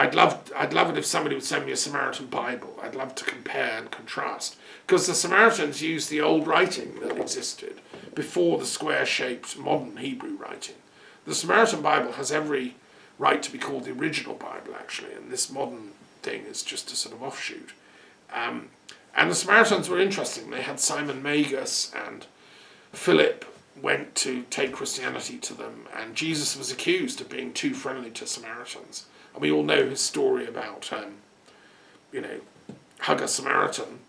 I'd love it if somebody would send me a Samaritan Bible. I'd love to compare and contrast. Because the Samaritans used the old writing that existed before the square-shaped modern Hebrew writing. The Samaritan Bible has every right to be called the original Bible, actually, and this modern thing is just a sort of offshoot. And the Samaritans were interesting. They had Simon Magus, and Philip went to take Christianity to them, and Jesus was accused of being too friendly to Samaritans. And we all know his story about, hug a Samaritan.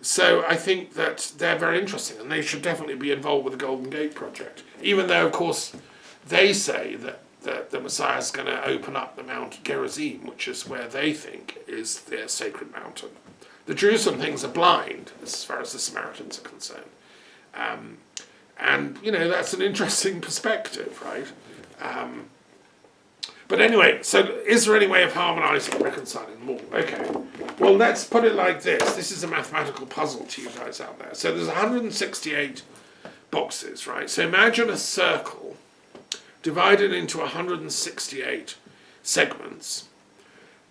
So I think that they're very interesting, and they should definitely be involved with the Golden Gate Project, even though, of course, they say that the Messiah is going to open up the Mount Gerizim, which is where they think is their sacred mountain. The Jerusalem things are blind, as far as the Samaritans are concerned. And, that's an interesting perspective, right? But anyway, so is there any way of harmonising and reconciling them all? Okay, well, let's put it like this. This is a mathematical puzzle to you guys out there. So there's 168 boxes, right? So imagine a circle divided into 168 segments.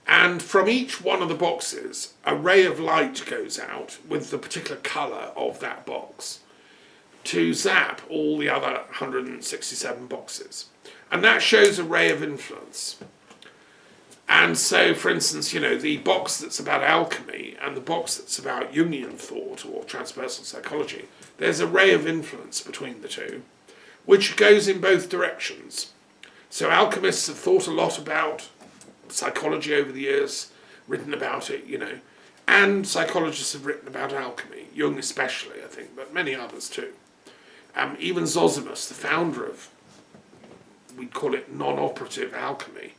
And from each one of the boxes, a ray of light goes out with the particular colour of that box to zap all the other 167 boxes. And that shows a ray of influence. And so, for instance, the box that's about alchemy and the box that's about Jungian thought or transpersonal psychology, there's a ray of influence between the two, which goes in both directions. So alchemists have thought a lot about psychology over the years, written about it, and psychologists have written about alchemy, Jung especially, I think, but many others too. Even Zosimus, the founder of, we'd call it non-operative alchemy,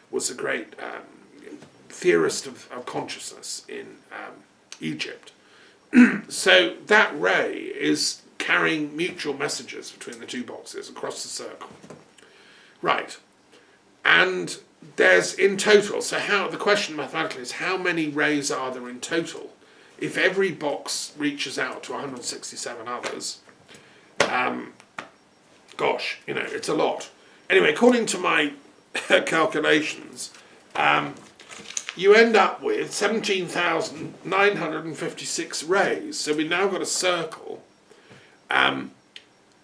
was a great theorist of consciousness in Egypt. So that ray is carrying mutual messages between the two boxes across the circle. Right. And there's in total, so the question mathematically is how many rays are there in total? If every box reaches out to 167 others, it's a lot. Anyway, according to my calculations, you end up with 17,956 rays. So we've now got a circle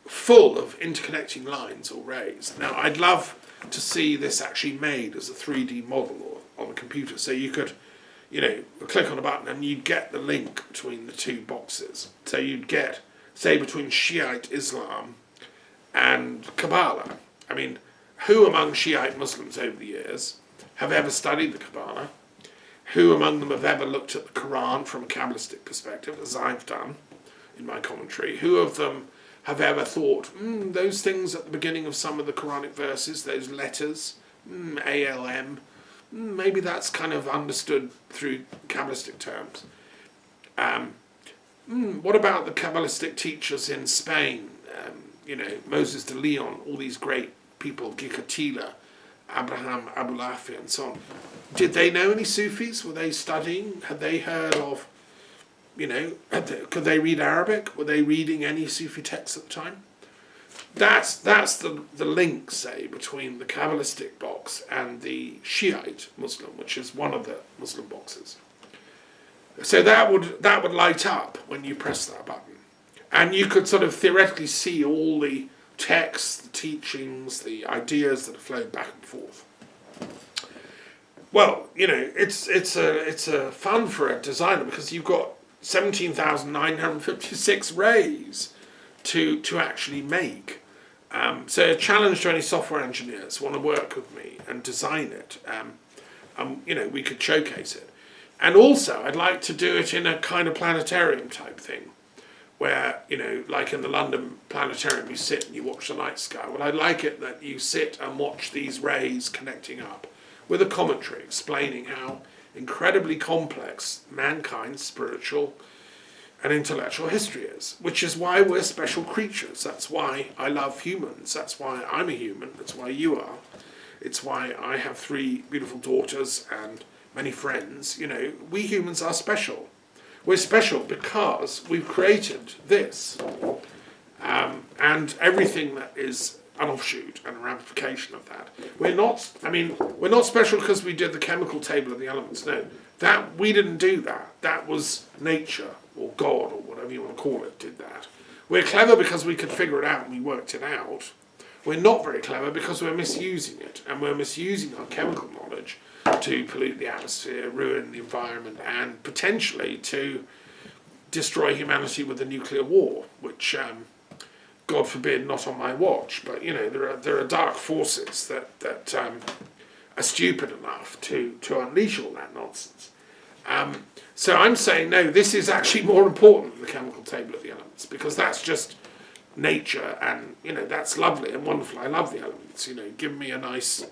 full of interconnecting lines or rays. Now, I'd love to see this actually made as a 3D model or on a computer. So you could, click on a button and you'd get the link between the two boxes. So you'd get, say, between Shiite Islam and Kabbalah. I mean, who among Shiite Muslims over the years have ever studied the Kabbalah? Who among them have ever looked at the Quran from a Kabbalistic perspective, as I've done in my commentary? Who of them have ever thought, those things at the beginning of some of the Quranic verses, those letters, ALM, maybe that's kind of understood through Kabbalistic terms. What about the Kabbalistic teachers in Spain? Moses de Leon, all these great people, Gikatila, Abraham Abulafi, and so on. Did they know any Sufis? Were they studying? Had they heard of, could they read Arabic? Were they reading any Sufi texts at the time? That's the link, say, between the Kabbalistic box and the Shiite Muslim, which is one of the Muslim boxes. So that would light up when you press that button. And you could sort of theoretically see all the texts, the teachings, the ideas that have flowed back and forth. Well, it's a fun for a designer because you've got 17,956 rays to actually make. So a challenge to any software engineers who want to work with me and design it. We could showcase it. And also, I'd like to do it in a kind of planetarium type thing, where, like in the London Planetarium, you sit and you watch the night sky. Well, I'd like it that you sit and watch these rays connecting up with a commentary explaining how incredibly complex mankind's spiritual and intellectual history is, which is why we're special creatures. That's why I love humans. That's why I'm a human. That's why you are. It's why I have 3 beautiful daughters and many friends. We humans are special. We're special because we've created this. And everything that is an offshoot and a ramification of that. We're not special because we did the chemical table of the elements. No, we didn't do that. That was nature or God or whatever you want to call it did that. We're clever because we could figure it out and we worked it out. We're not very clever because we're misusing it, and we're misusing our chemical knowledge to pollute the atmosphere, ruin the environment, and potentially to destroy humanity with a nuclear war, which, God forbid, not on my watch. But there are dark forces that are stupid enough to unleash all that nonsense. So I'm saying no. This is actually more important than the chemical table of the elements, because that's just nature, and that's lovely and wonderful. I love the elements. Give me a nice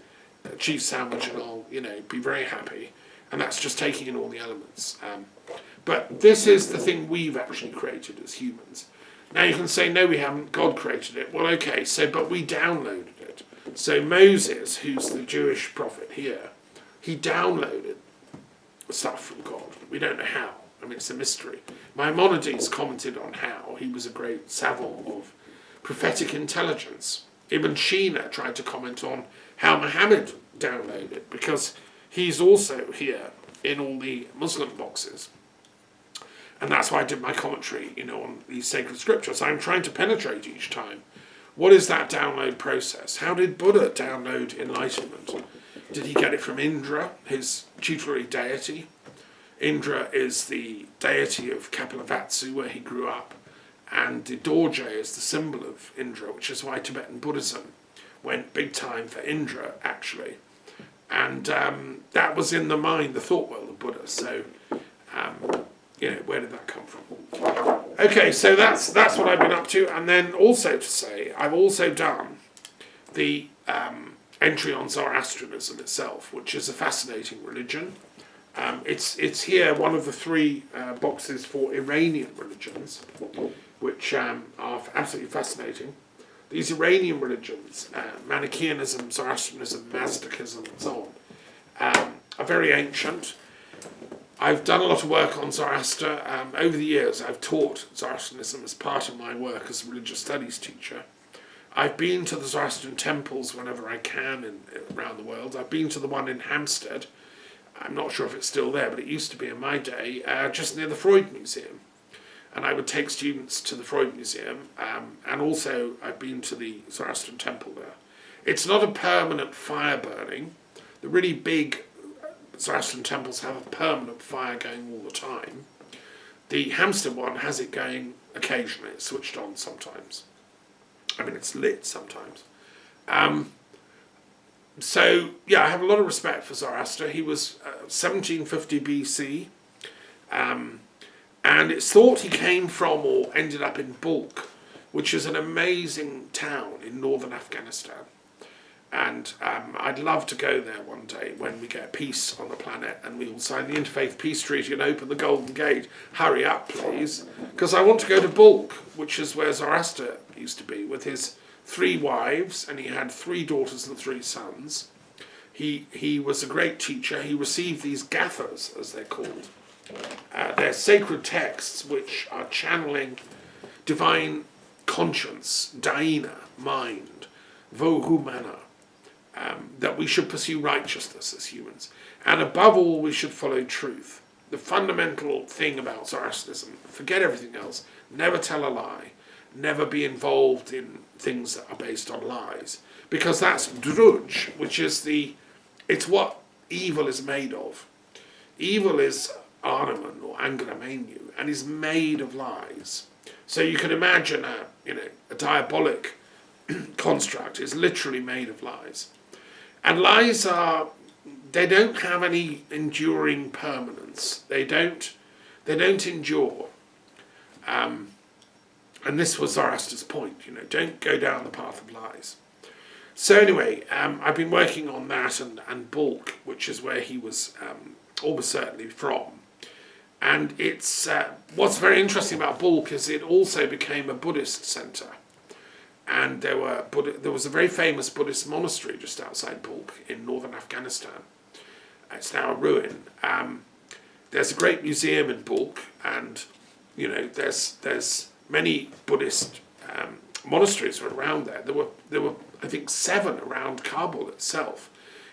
cheese sandwich and I'll be very happy. And that's just taking in all the elements. But this is the thing we've actually created as humans. Now you can say, no, we haven't, God created it. Well, okay, but we downloaded it. So Moses, who's the Jewish prophet here, he downloaded stuff from God. We don't know how. It's a mystery. Maimonides commented on how he was a great savant of prophetic intelligence. Ibn Sina tried to comment on how Muhammad downloaded, because he's also here in all the Muslim boxes. And that's why I did my commentary, on these sacred scriptures. I'm trying to penetrate each time. What is that download process? How did Buddha download enlightenment? Did he get it from Indra, his tutelary deity? Indra is the deity of Kapilavatthu, where he grew up, and the Dorje is the symbol of Indra, which is why Tibetan Buddhism went big time for Indra, actually. And that was in the mind, the thought world of Buddha. So, where did that come from? Okay, so that's what I've been up to. And then also to say, I've also done the entry on Zoroastrianism itself, which is a fascinating religion. It's here, one of the three boxes for Iranian religions, which are absolutely fascinating. These Iranian religions, Manichaeanism, Zoroastrianism, Mazdaism, and so on, are very ancient. I've done a lot of work on Zoroaster. Over the years, I've taught Zoroastrianism as part of my work as a religious studies teacher. I've been to the Zoroastrian temples whenever I can around the world. I've been to the one in Hampstead. I'm not sure if it's still there, but it used to be in my day, just near the Freud Museum. And I would take students to the Freud Museum, and also I've been to the Zoroastrian temple there. It's not a permanent fire burning. The really big Zoroastrian temples have a permanent fire going all the time. The Hampstead one has it going occasionally. It's switched on sometimes. It's lit sometimes. So, I have a lot of respect for Zoroaster. He was 1750 BC, and it's thought he came from or ended up in Balkh, which is an amazing town in northern Afghanistan. And I'd love to go there one day when we get peace on the planet and we will sign the Interfaith Peace Treaty and open the Golden Gate. Hurry up, please, because I want to go to Balkh, which is where Zoroaster used to be, with his 3 wives, and he had 3 daughters and 3 sons. He was a great teacher. He received these gathas, as they're called. They're sacred texts which are channeling divine conscience, daina, mind, vohumana, that we should pursue righteousness as humans. And above all, we should follow truth. The fundamental thing about Zoroastrianism, forget everything else, never tell a lie, never be involved in things that are based on lies. Because that's druj, which is it's what evil is made of. Evil is Arnaman or Angramenu, and is made of lies. So you can imagine a diabolic construct is literally made of lies. And lies they don't have any enduring permanence. They don't endure. And this was Zoroaster's point, don't go down the path of lies. So anyway, I've been working on that and Balkh, which is where he was almost certainly from. And it's what's very interesting about Balkh is it also became a Buddhist centre. And there was a very famous Buddhist monastery just outside Balkh in northern Afghanistan. It's now a ruin. There's a great museum in Balkh, and there's many Buddhist monasteries around there. There were I think 7 around Kabul itself.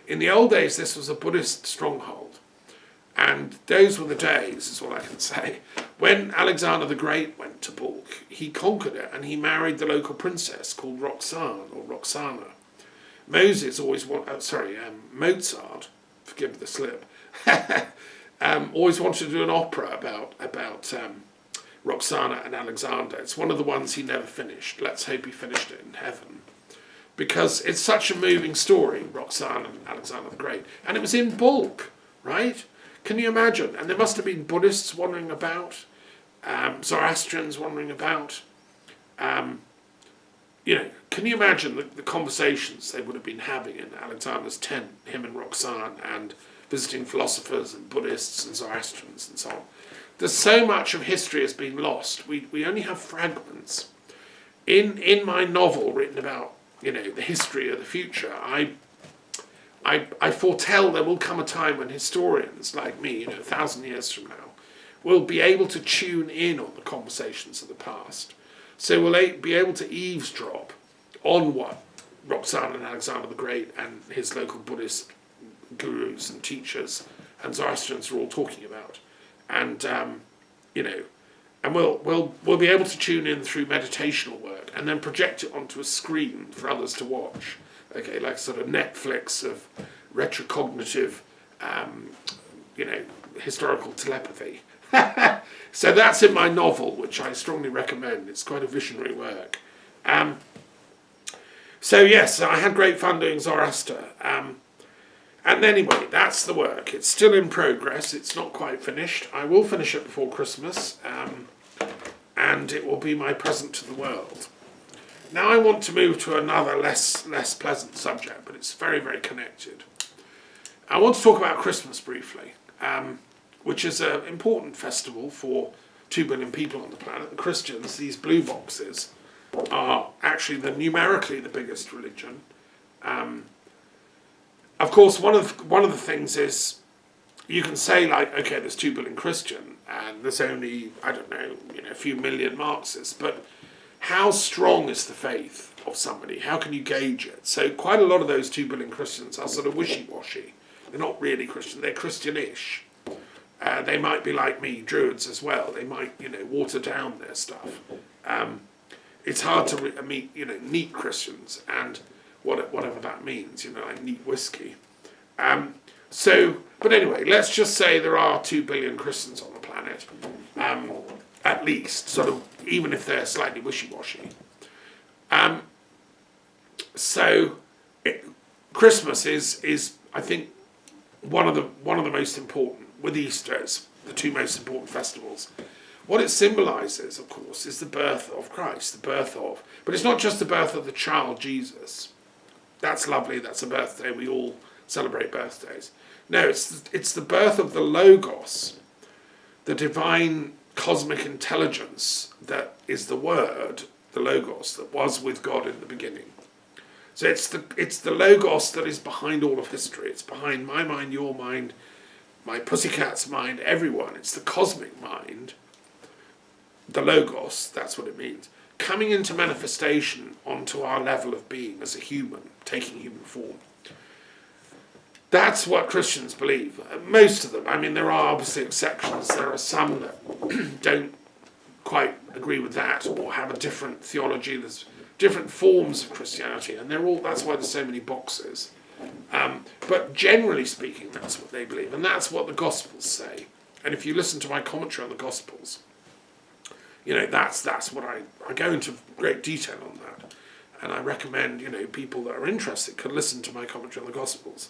In the old days, this was a Buddhist stronghold. And those were the days, is all I can say. When Alexander the Great went to Bulk, he conquered it and he married the local princess called Roxana or Roxana. Mozart, forgive the slip, always wanted to do an opera about Roxana and Alexander. It's one of the ones he never finished. Let's hope he finished it in heaven. Because it's such a moving story, Roxana and Alexander the Great. And it was in Bulk, right? Can you imagine? And there must have been Buddhists wandering about, Zoroastrians wandering about. Can you imagine the conversations they would have been having in Alexander's tent, him and Roxanne, and visiting philosophers and Buddhists and Zoroastrians and so on. There's so much of history has been lost. We only have fragments. In my novel written about, the history of the future, I foretell there will come a time when historians like me, 1,000 years from now, will be able to tune in on the conversations of the past. So we'll be able to eavesdrop on what Roxana and Alexander the Great and his local Buddhist gurus and teachers and Zoroastrians are all talking about. And, and we'll be able to tune in through meditational work and then project it onto a screen for others to watch. Okay, like sort of Netflix of retrocognitive, historical telepathy. So that's in my novel, which I strongly recommend. It's quite a visionary work. So yes, I had great fun doing Zoroaster. And anyway, that's the work. It's still in progress. It's not quite finished. I will finish it before Christmas, and it will be my present to the world. Now I want to move to another less pleasant subject, but it's very, very connected. I want to talk about Christmas briefly, which is an important festival for 2 billion people on the planet. The Christians, these blue boxes, are actually numerically the biggest religion. Of course, one of the things is you can say, like, okay, there's 2 billion Christian, and there's only, I don't know, a few million Marxists, but how strong is the faith of somebody? How can you gauge it? So quite a lot of those 2 billion Christians are sort of wishy-washy. They're not really Christian, they're Christianish. They might be like me, Druids as well. They might, water down their stuff. It's hard to meet, neat Christians and whatever that means, like neat whiskey. But anyway, let's just say there are 2 billion Christians on the planet, at least, sort of, even if they're slightly wishy-washy. Christmas is I think one of the most important, with Easter as the 2 most important festivals. What it symbolises, of course, is the birth of Christ, but it's not just the birth of the child Jesus. That's lovely, that's a birthday, we all celebrate birthdays. No, it's the birth of the Logos, the divine cosmic intelligence that is the Word, the Logos, that was with God in the beginning. So it's the Logos that is behind all of history. It's behind my mind, your mind, my pussycat's mind, everyone. It's the cosmic mind, the Logos, that's what it means, coming into manifestation onto our level of being as a human, taking human form. That's what Christians believe. Most of them. I mean, there are obviously exceptions. There are some that don't quite agree with that or have a different theology. There's different forms of Christianity, and that's why there's so many boxes. But generally speaking, that's what they believe, and that's what the Gospels say. And if you listen to my commentary on the Gospels, that's what I go into great detail on that. And I recommend, people that are interested can listen to my commentary on the Gospels.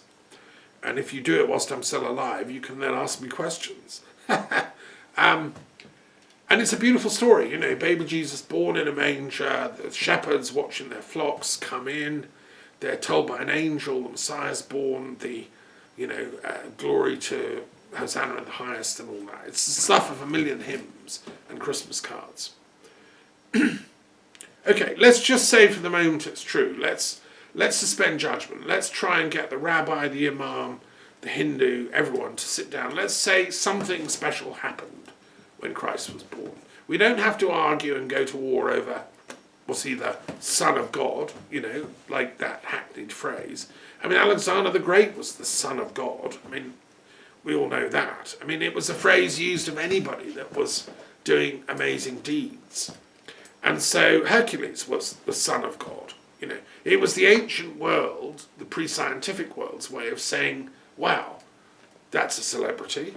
And if you do it whilst I'm still alive, you can then ask me questions. And it's a beautiful story, baby Jesus born in a manger, the shepherds watching their flocks come in, they're told by an angel the Messiah's born, the, glory to Hosanna in the highest and all that. It's the stuff of 1,000,000 hymns and Christmas cards. Okay, let's just say for the moment it's true. Let's suspend judgment. Let's try and get the rabbi, the imam, the Hindu, everyone to sit down. Let's say something special happened when Christ was born. We don't have to argue and go to war over was he the son of God, like that hackneyed phrase. I mean, Alexander the Great was the son of God. I mean, we all know that. I mean, it was a phrase used of anybody that was doing amazing deeds. And so Hercules was the son of God. It was the ancient world, the pre-scientific world's way of saying, wow, that's a celebrity,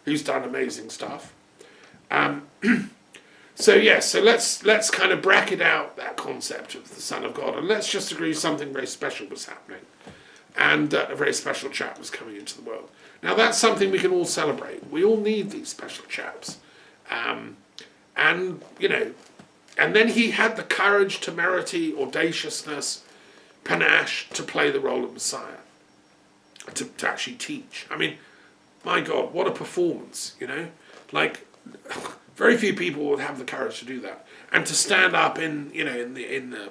who's done amazing stuff. So let's kind of bracket out that concept of the Son of God, and let's just agree something very special was happening, and a very special chap was coming into the world. Now that's something we can all celebrate. We all need these special chaps, and then he had the courage, temerity, audaciousness, panache to play the role of Messiah, to actually teach. I mean, my God, what a performance! Like. Very few people would have the courage to do that, and to stand up in the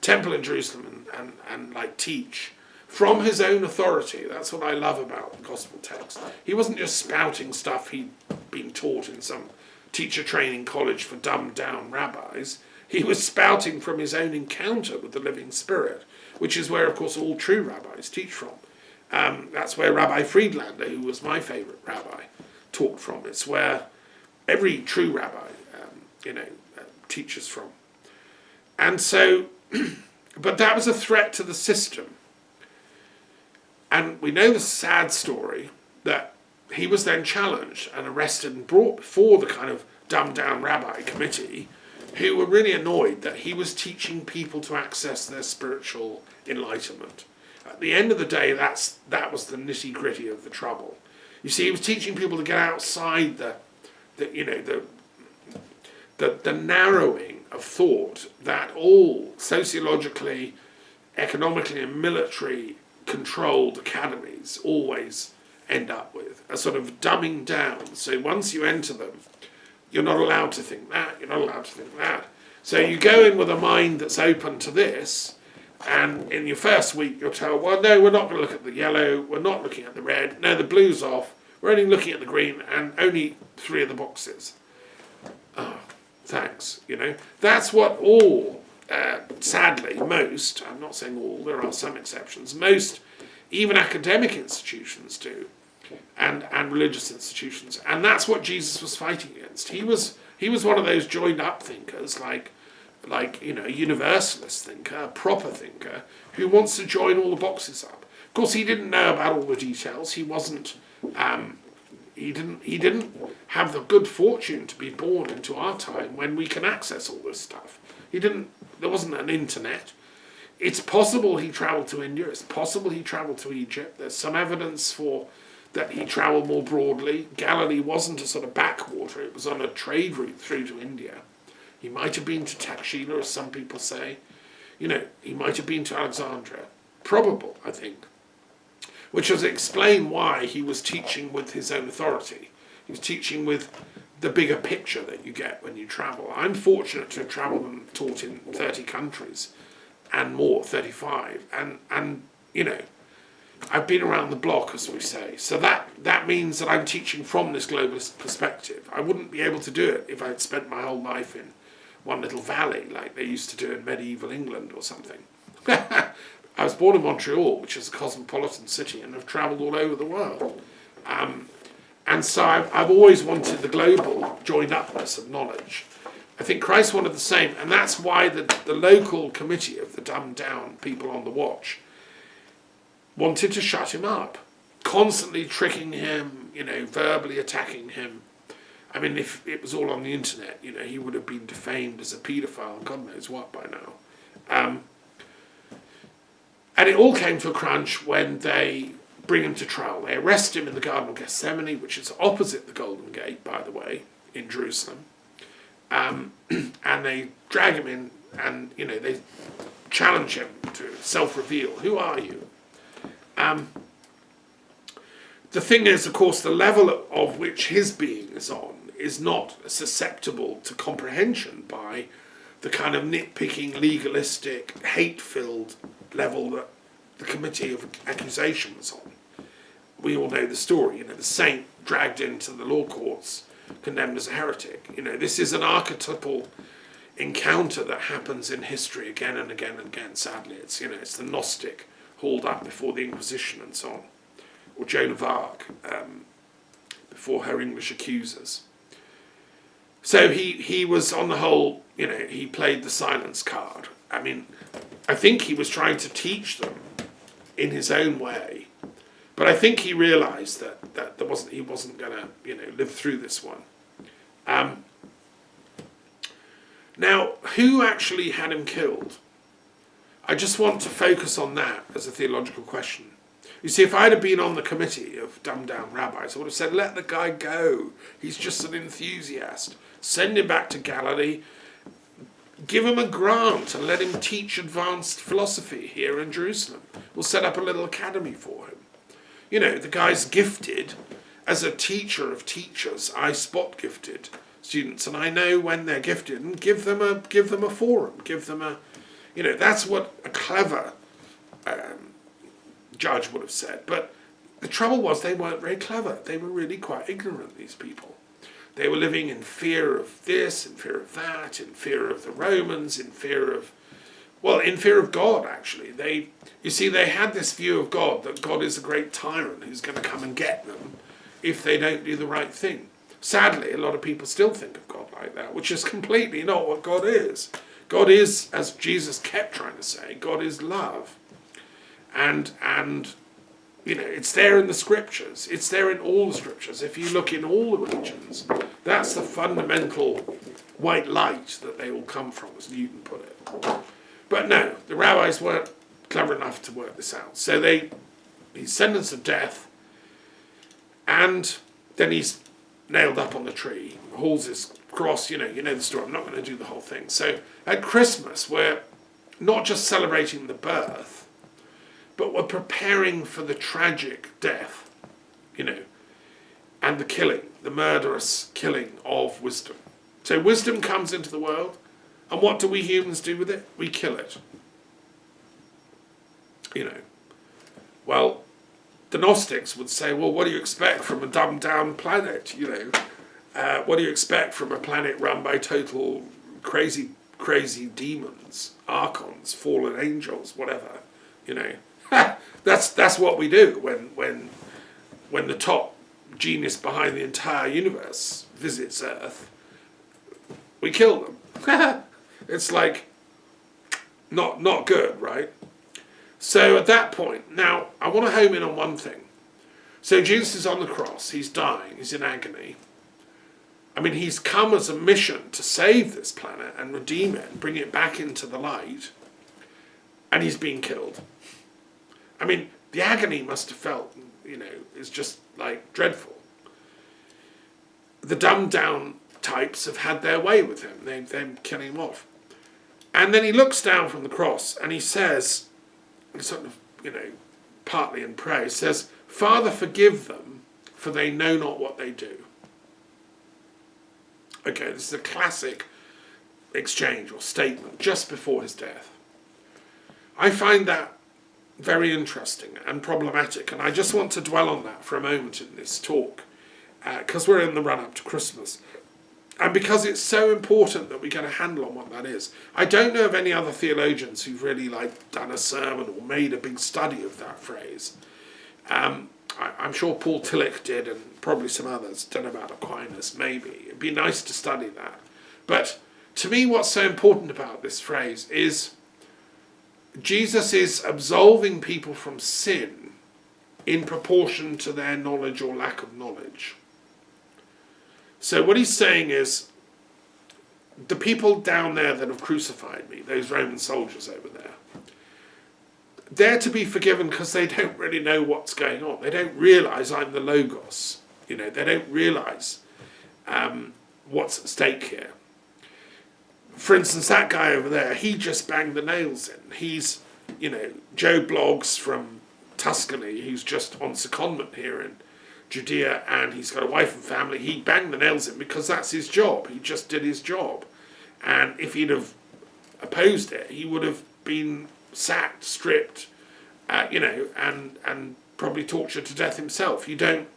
temple in Jerusalem and like teach from his own authority. That's what I love about the gospel text. He wasn't just spouting stuff he'd been taught in some teacher training college for dumbed down rabbis. He was spouting from his own encounter with the living Spirit, which is where, of course, all true rabbis teach from. That's where Rabbi Friedlander, who was my favourite rabbi, taught from. It's where every true rabbi, teaches from. And so, but that was a threat to the system. And we know the sad story that he was then challenged and arrested and brought before the kind of dumbed down rabbi committee, who were really annoyed that he was teaching people to access their spiritual enlightenment. At the end of the day, that was the nitty gritty of the trouble. You see, he was teaching people to get outside the narrowing of thought that all sociologically, economically and military controlled academies always end up with, a sort of dumbing down. So once you enter them, you're not allowed to think that, you're not allowed to think that. So you go in with a mind that's open to this, and in your first week you're told, well, no, we're not going to look at the yellow, we're not looking at the red, no, the blue's off, we're only looking at the green, and only 3 of the boxes. Oh, thanks, That's what all, sadly, most, I'm not saying all, there are some exceptions, most, even academic institutions do, and religious institutions. And that's what Jesus was fighting against. He was one of those joined up thinkers, like a universalist thinker, a proper thinker, who wants to join all the boxes up. Of course, he didn't know about all the details. He wasn't. He didn't have the good fortune to be born into our time when we can access all this stuff. There wasn't an internet. It's possible he travelled to India. It's possible he travelled to Egypt. There's some evidence for that he travelled more broadly. Galilee wasn't a sort of backwater. It was on a trade route through to India. He might have been to Takshila, as some people say. He might have been to Alexandria. Probable, I think. Which was explain why he was teaching with his own authority. He was teaching with the bigger picture that you get when you travel. I'm fortunate to have travelled and taught in 30 countries and more, 35. And I've been around the block, as we say. So that means that I'm teaching from this globalist perspective. I wouldn't be able to do it if I had spent my whole life in one little valley like they used to do in medieval England or something. I was born in Montreal, which is a cosmopolitan city, and have travelled all over the world. And so I've always wanted the global joined-upness of knowledge. I think Christ wanted the same, and that's why the local committee of the dumbed-down people on the watch wanted to shut him up, constantly tricking him, verbally attacking him. I mean, if it was all on the internet, he would have been defamed as a paedophile and God knows what by now. And it all came to a crunch when they bring him to trial. They arrest him in the Garden of Gethsemane, which is opposite the Golden Gate, by the way, in Jerusalem. And they drag him in and, they challenge him to self-reveal. Who are you? The thing is, of course, the level of which his being is on is not susceptible to comprehension by the kind of nitpicking, legalistic, hate-filled level that the committee of accusation was on. We all know the story, the saint dragged into the law courts, condemned as a heretic. This is an archetypal encounter that happens in history again and again and again. Sadly, it's it's the Gnostic hauled up before the Inquisition and so on, or Joan of Arc before her English accusers. So he was, on the whole, he played the silence card. I mean, I think he was trying to teach them in his own way, but I think he realised that he wasn't going to live through this one. Now, who actually had him killed? I just want to focus on that as a theological question. You see, if I'd have been on the committee of dumbed-down rabbis, I would have said, let the guy go. He's just an enthusiast. Send him back to Galilee. Give him a grant and let him teach advanced philosophy here in Jerusalem. We'll set up a little academy for him. The guy's gifted as a teacher of teachers. I spot gifted students, and I know when they're gifted, and give them a forum, give them a, that's what a clever judge would have said. But the trouble was they weren't very clever. They were really quite ignorant, these people. They were living in fear of this, in fear of that, in fear of the Romans, in fear of God, actually. They had this view of God, that God is a great tyrant who's going to come and get them if they don't do the right thing. Sadly, a lot of people still think of God like that, which is completely not what God is. God is, as Jesus kept trying to say, God is love. And it's there in the scriptures. It's there in all the scriptures. If you look in all the religions, that's the fundamental white light that they all come from, as Newton put it. But no, the rabbis weren't clever enough to work this out. So he's sentenced to death, and then he's nailed up on the tree, hauls his cross, you know the story. I'm not going to do the whole thing. So at Christmas, we're not just celebrating the birth, but we're preparing for the tragic death, and the killing, the murderous killing of wisdom. So wisdom comes into the world, and what do we humans do with it? We kill it. Well, the Gnostics would say, well, what do you expect from a dumbed-down planet? What do you expect from a planet run by total crazy demons, archons, fallen angels, whatever? That's what we do when the top genius behind the entire universe visits Earth. We kill them. It's like not good, right? So at that point, now I want to home in on one thing. So Jesus is on the cross, he's dying, he's in agony. I mean, he's come as a mission to save this planet and redeem it and bring it back into the light. And he's being killed. I mean, the agony must have felt, is just like dreadful. The dumbed down types have had their way with him. They're killing him off. And then he looks down from the cross and he says, sort of, partly in prayer, he says, Father, forgive them, for they know not what they do. Okay, this is a classic exchange or statement just before his death. I find that very interesting and problematic, and I just want to dwell on that for a moment in this talk, because we're in the run-up to Christmas, and because it's so important that we get a handle on what that is. I don't know of any other theologians who've really done a sermon or made a big study of that phrase. I'm sure Paul Tillich did, and probably some others. Don't know about Aquinas, maybe. It'd be nice to study that. But to me, what's so important about this phrase is Jesus is absolving people from sin in proportion to their knowledge or lack of knowledge. So what he's saying is, the people down there that have crucified me, those Roman soldiers over there, they're to be forgiven because they don't really know what's going on. They don't realise I'm the Logos. They don't realise what's at stake here. For instance, that guy over there, he just banged the nails in. He's, Joe Bloggs from Tuscany, who's just on secondment here in Judea, and he's got a wife and family. He banged the nails in because that's his job. He just did his job. And if he'd have opposed it, he would have been sacked, stripped, and probably tortured to death himself. You don't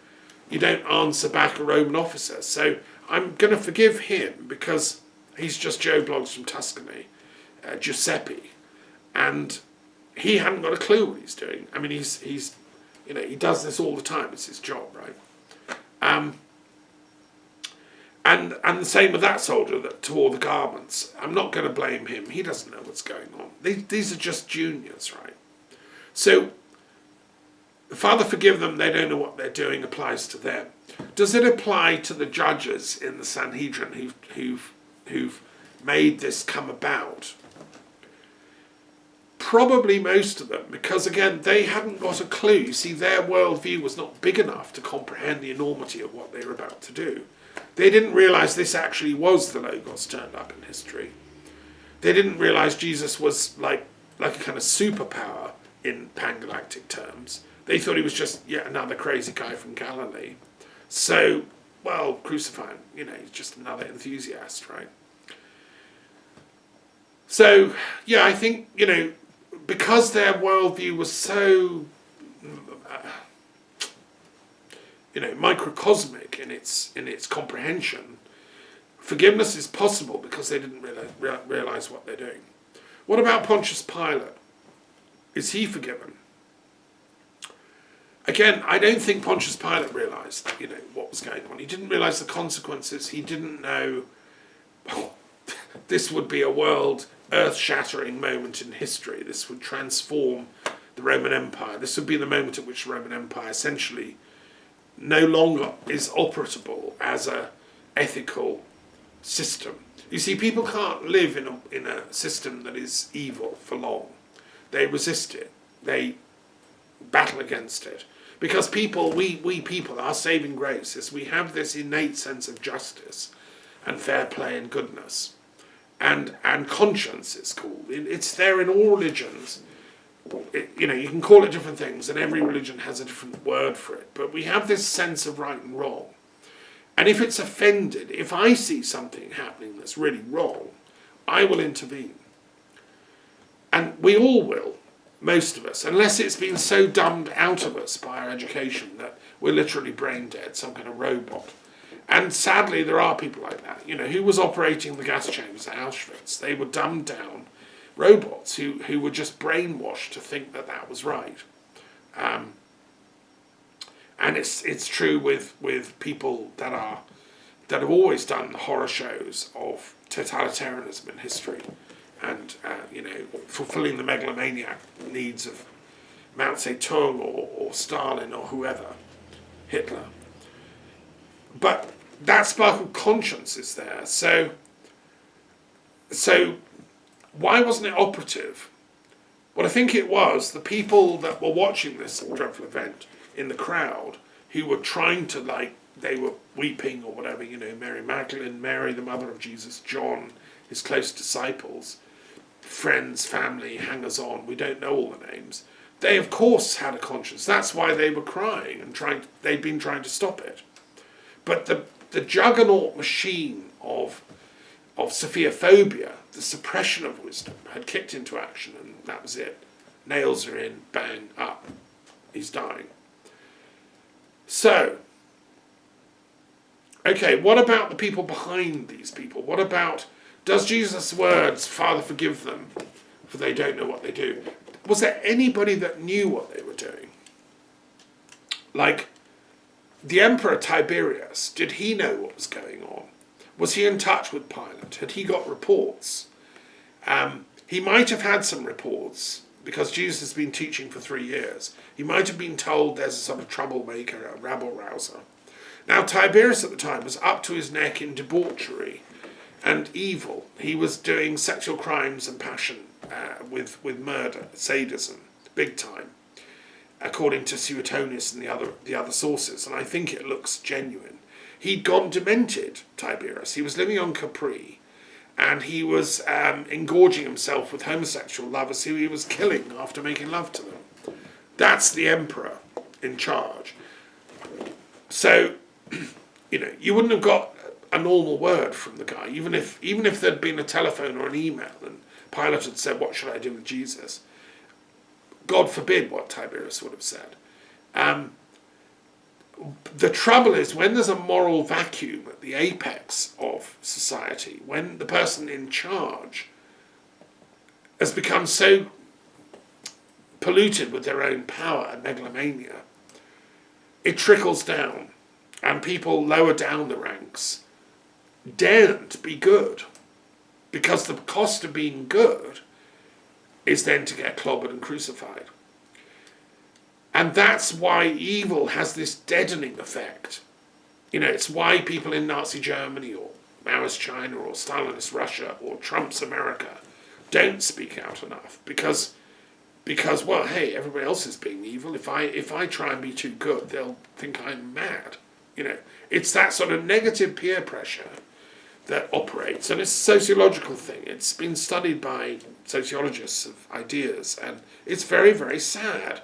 answer back a Roman officer. So I'm going to forgive him because He's just Joe Bloggs from Tuscany, Giuseppe, and he hadn't got a clue what he's doing. I mean, he's he does this all the time. It's his job, right? And the same with that soldier that tore the garments. I'm not going to blame him. He doesn't know what's going on. These are just juniors, right? So, Father, forgive them, they don't know what they're doing, applies to them. Does it apply to the judges in the Sanhedrin who've made this come about? Probably most of them, because again, they hadn't got a clue. You see, their worldview was not big enough to comprehend the enormity of what they were about to do. They didn't realise this actually was the Logos turned up in history. They didn't realise Jesus was like a kind of superpower in pan-galactic terms. They thought he was just yet another crazy guy from Galilee. So, well, crucifying, he's just another enthusiast, right? So, yeah, I think, because their worldview was so, microcosmic in its comprehension, forgiveness is possible because they didn't realize what they're doing. What about Pontius Pilate? Is he forgiven? Again, I don't think Pontius Pilate realised, what was going on. He didn't realise the consequences. He didn't know this would be a world earth-shattering moment in history. This would transform the Roman Empire. This would be the moment at which the Roman Empire essentially no longer is operable as a ethical system. You see, people can't live in a system that is evil for long. They resist it. They battle against it. Because people, we people, our saving grace is we have this innate sense of justice and fair play and goodness. And conscience is called. It's there in all religions. You can call it different things, and every religion has a different word for it. But we have this sense of right and wrong. And if it's offended, if I see something happening that's really wrong, I will intervene. And we all will, most of us, unless it's been so dumbed out of us by our education that we're literally brain dead, some kind of robot. And sadly, there are people like that. Who was operating the gas chambers at Auschwitz? They were dumbed down robots who were just brainwashed to think that was right. And it's true with people that have alwaze done the horror shows of totalitarianism in history, and fulfilling the megalomaniac needs of Mao Zedong or Stalin or whoever, Hitler. But that spark of conscience is there. So why wasn't it operative? Well, I think it was the people that were watching this dreadful event in the crowd who were trying to, they were weeping or whatever, Mary Magdalene, Mary, the mother of Jesus, John, his close disciples, friends, family, hangers-on, we don't know all the names. They, of course, had a conscience. That's why they were crying and they'd been trying to stop it. But the juggernaut machine of Sophiaphobia, the suppression of wisdom, had kicked into action, and that was it. Nails are in, bang, up. He's dying. So, okay, what about the people behind these people? What about, does Jesus' words, Father, forgive them, for they don't know what they do? Was there anybody that knew what they were doing? Like, the Emperor Tiberius, did he know what was going on? Was he in touch with Pilate? Had he got reports? He might have had some reports, because Jesus has been teaching for 3 years. He might have been told there's a sort of troublemaker, a rabble-rouser. Now, Tiberius at the time was up to his neck in debauchery and evil. He was doing sexual crimes and passion with murder, sadism, big time, according to Suetonius and the other sources, and I think it looks genuine. He'd gone demented, Tiberius. He was living on Capri, and he was engorging himself with homosexual lovers who he was killing after making love to them. That's the emperor in charge. So, you wouldn't have got a normal word from the guy, even if there'd been a telephone or an email and Pilate had said, what should I do with Jesus? God forbid what Tiberius would have said. the trouble is when there's a moral vacuum at the apex of society, when the person in charge has become so polluted with their own power and megalomania, it trickles down, and people lower down the ranks daren't be good, because the cost of being good is then to get clobbered and crucified. And that's why evil has this deadening effect. You know, it's why people in Nazi Germany or Maoist China or Stalinist Russia or Trump's America don't speak out enough, because well, hey, everybody else is being evil. If I try and be too good, they'll think I'm mad. You know, it's that sort of negative peer pressure that operates, and it's a sociological thing. It's been studied by sociologists of ideas, and it's very, very sad.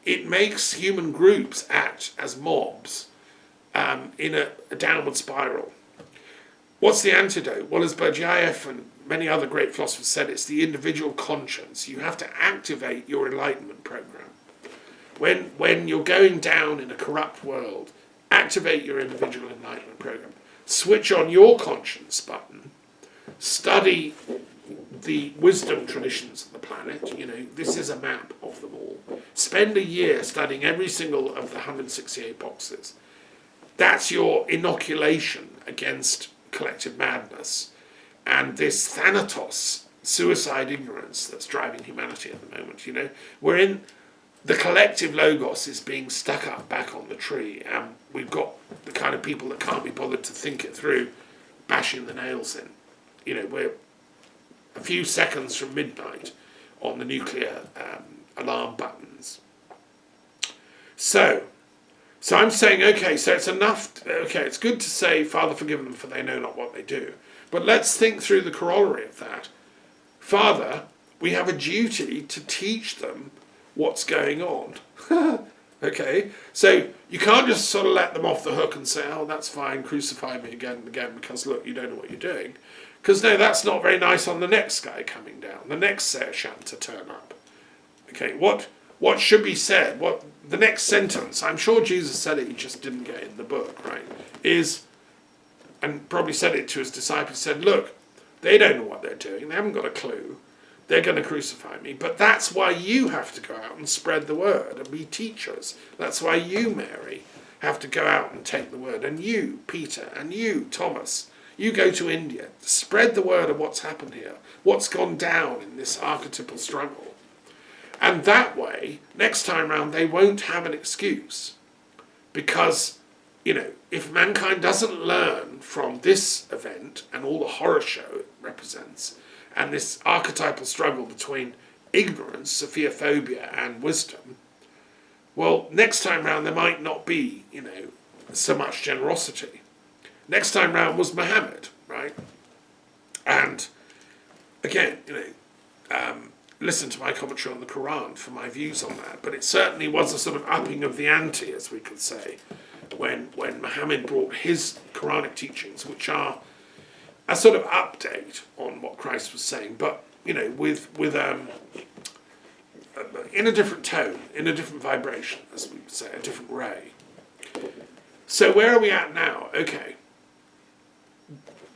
It makes human groups act as mobs in a downward spiral. What's the antidote? Well, as Berdyaev and many other great philosophers said, it's the individual conscience. You have to activate your enlightenment program. When you're going down in a corrupt world, activate your individual enlightenment program. Switch on your conscience button. Study the wisdom traditions of the planet. You know, this is a map of them all. Spend a year studying every single of the 168 boxes. That's your inoculation against collective madness and this Thanatos, suicide ignorance that's driving humanity at the moment. You know, we're in the collective logos is being stuck up back on the tree, and we've got the kind of people that can't be bothered to think it through, bashing the nails in. You know, we're a few seconds from midnight on the nuclear alarm buttons. So I'm saying, okay, so it's enough. Okay, it's good to say, Father, forgive them, for they know not what they do. But let's think through the corollary of that. Father, we have a duty to teach them what's going on. Okay, so you can't just sort of let them off the hook and say, oh, that's fine, crucify me again and again because, look, you don't know what you're doing. Because, no, that's not very nice on the next guy coming down, the next sergeant to turn up. Okay, what should be said, what the next sentence, I'm sure Jesus said it, he just didn't get it in the book, right, is, and probably said it to his disciples, said, look, they don't know what they're doing, they haven't got a clue, they're going to crucify me, but that's why you have to go out and spread the word and be teachers. That's why you, Mary, have to go out and take the word, and you, Peter, and you, Thomas, you go to India, spread the word of what's happened here, what's gone down in this archetypal struggle. And that way, next time round, they won't have an excuse. Because, you know, if mankind doesn't learn from this event and all the horror show it represents, and this archetypal struggle between ignorance, Sophiaphobia, and wisdom, well, next time round there might not be, you know, so much generosity. Next time round was Muhammad, right? And again, you know, listen to my commentary on the Quran for my views on that. But it certainly was a sort of upping of the ante, as we could say, when Muhammad brought his Quranic teachings, which are a sort of update on what Christ was saying, but, you know, with in a different tone, in a different vibration, as we would say, a different ray. So where are we at now? Okay.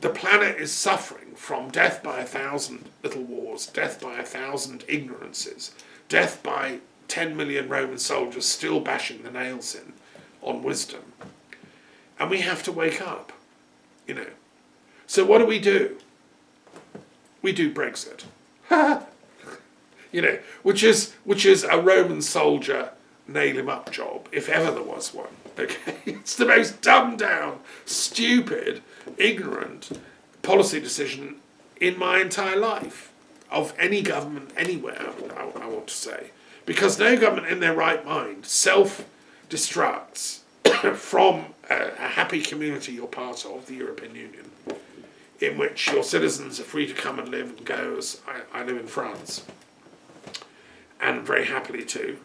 The planet is suffering from death by 1,000 little wars, death by 1,000 ignorances, death by 10 million Roman soldiers still bashing the nails in on wisdom. And we have to wake up, you know. So what do? We do Brexit. You know, which is a Roman soldier nail him up job, if ever there was one. Okay, it's the most dumbed down, stupid, ignorant policy decision in my entire life of any government anywhere. I want to say, because no government in their right mind self-destructs from a happy community you're part of, the European Union, in which your citizens are free to come and live and go, as I live in France, and very happily too.